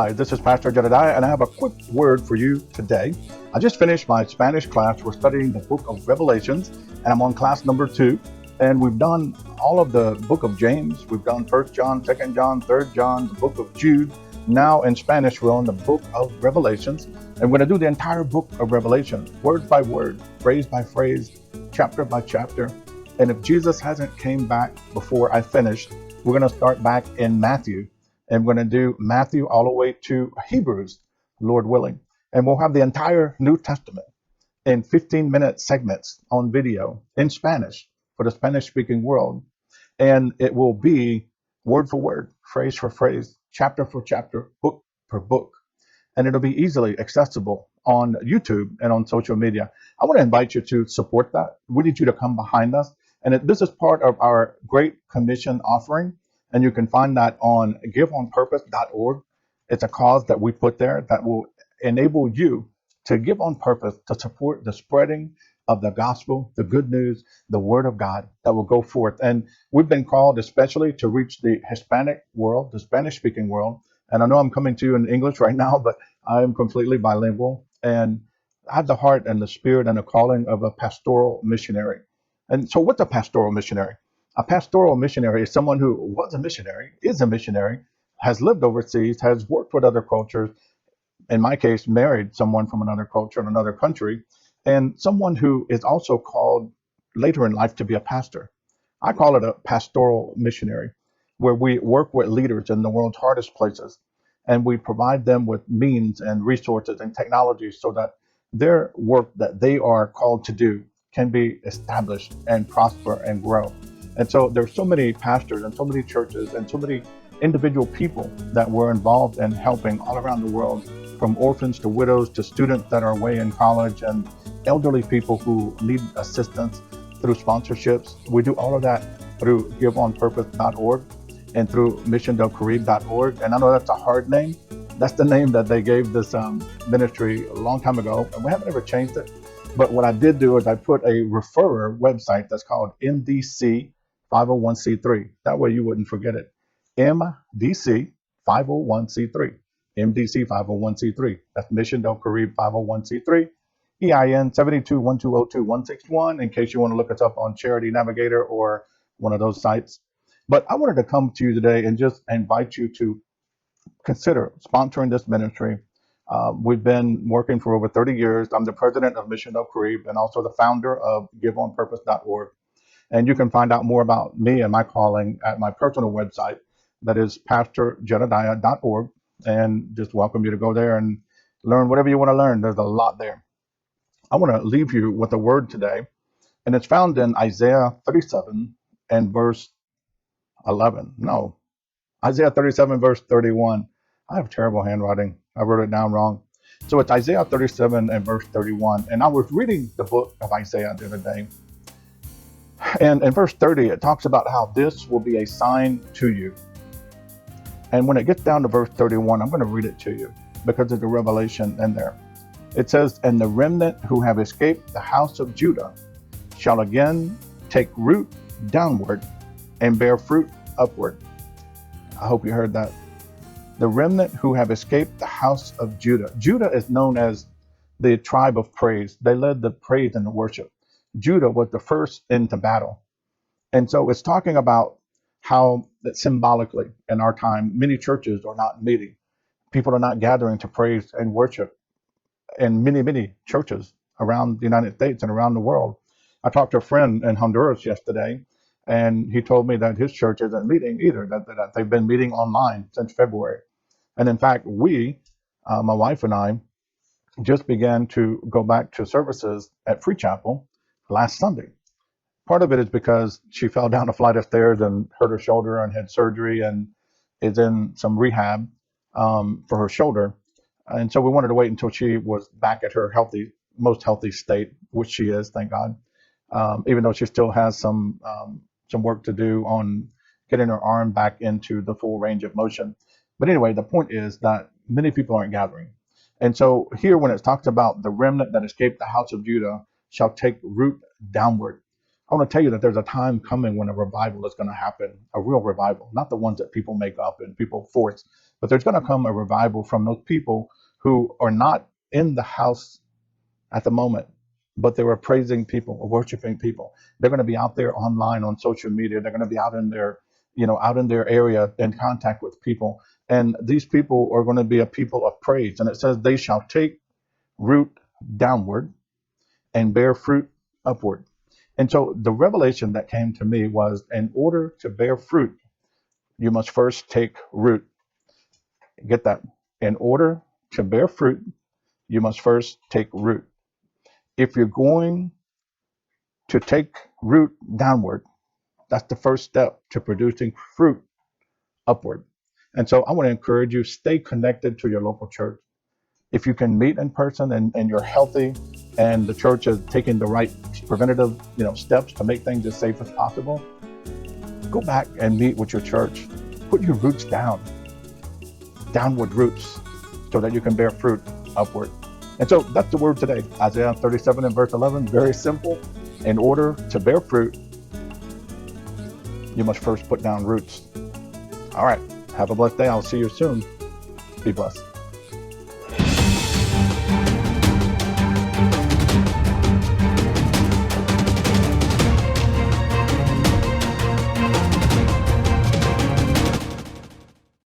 Hi, this is Pastor Jedidiah, and I have a quick word for you today. I just finished my Spanish class. We're studying the book of Revelations, and I'm on class number 2. And we've done all of the book of James. We've done 1 John, 2 John, 3 John, the book of Jude. Now in Spanish, we're on the book of Revelations. And we're going to do the entire book of Revelation, word by word, phrase by phrase, chapter by chapter. And if Jesus hasn't came back before I finish, we're going to start back in Matthew. And we're going to do Matthew all the way to Hebrews, Lord willing. And we'll have the entire New Testament in 15-minute segments on video in Spanish for the Spanish-speaking world. And it will be word for word, phrase for phrase, chapter for chapter, book per book. And it'll be easily accessible on YouTube and on social media. I want to invite you to support that. We need you to come behind us. And this is part of our Great Commission offering. And you can find that on giveonpurpose.org. It's a cause that we put there that will enable you to give on purpose to support the spreading of the gospel, the good news, the word of God that will go forth. And we've been called especially to reach the Hispanic world, the Spanish-speaking world. And I know I'm coming to you in English right now, but I am completely bilingual. And I have the heart and the spirit and the calling of a pastoral missionary. And so what's a pastoral missionary? A pastoral missionary is someone who was a missionary, is a missionary, has lived overseas, has worked with other cultures, in my case, married someone from another culture in another country, and someone who is also called later in life to be a pastor. I call it a pastoral missionary, where we work with leaders in the world's hardest places, and we provide them with means and resources and technologies so that their work that they are called to do can be established and prosper and grow. And so there's so many pastors and so many churches and so many individual people that we're involved in helping all around the world, from orphans to widows to students that are away in college and elderly people who need assistance through sponsorships. We do all of that through giveonpurpose.org and through missiondelcarib.org. And I know that's a hard name. That's the name that they gave this ministry a long time ago, and we haven't ever changed it. But what I did do is I put a referrer website that's called MDC 501c3. That way you wouldn't forget it. MDC 501c3. MDC 501c3. That's Mission Del Carib 501c3. EIN 721202-161 in case you want to look us up on Charity Navigator or one of those sites. But I wanted to come to you today and just invite you to consider sponsoring this ministry. We've been working for over 30 years. I'm the president of Mission Del Carib and also the founder of giveonpurpose.org. And you can find out more about me and my calling at my personal website, that is pastorjedidiah.org. And just welcome you to go there and learn whatever you want to learn. There's a lot there. I want to leave you with a word today, and it's found in Isaiah 37 and verse 11. No, Isaiah 37 verse 31. I have terrible handwriting. I wrote it down wrong. So it's Isaiah 37 and verse 31. And I was reading the book of Isaiah the other day. And in verse 30, it talks about how this will be a sign to you. And when it gets down to verse 31, I'm going to read it to you because there's a revelation in there. It says, "And the remnant who have escaped the house of Judah shall again take root downward and bear fruit upward." I hope you heard that. The remnant who have escaped the house of Judah. Judah is known as the tribe of praise. They led the praise and the worship. Judah was the first into battle. And so it's talking about how that symbolically in our time, many churches are not meeting. People are not gathering to praise and worship in many, many churches around the United States and around the world. I talked to a friend in Honduras yesterday, and he told me that his church isn't meeting either, that they've been meeting online since February. And in fact, my wife and I, just began to go back to services at Free Chapel last Sunday. Part of it is because she fell down a flight of stairs and hurt her shoulder and had surgery and is in some rehab for her shoulder. And so we wanted to wait until she was back at her most healthy state, which she is, thank God. Even though she still has some work to do on getting her arm back into the full range of motion. But anyway, the point is that many people aren't gathering. And so here, when it talks about the remnant that escaped the house of Judah shall take root downward. I want to tell you that there's a time coming when a revival is going to happen, a real revival, not the ones that people make up and people force, but there's going to come a revival from those people who are not in the house at the moment, but they were praising people or worshiping people. They're going to be out there online on social media. They're going to be out in their, out in their area in contact with people. And these people are going to be a people of praise. And it says they shall take root downward and bear fruit upward. And so the revelation that came to me was, in order to bear fruit, you must first take root. Get that? In order to bear fruit, you must first take root. If you're going to take root downward, that's the first step to producing fruit upward. And so I want to encourage you, stay connected to your local church. If you can meet in person and you're healthy and the church is taking the right preventative steps to make things as safe as possible, go back and meet with your church. Put your roots down, downward roots, so that you can bear fruit upward. And so that's the word today. Isaiah 37 and verse 11, very simple. In order to bear fruit, you must first put down roots. All right. Have a blessed day. I'll see you soon. Be blessed.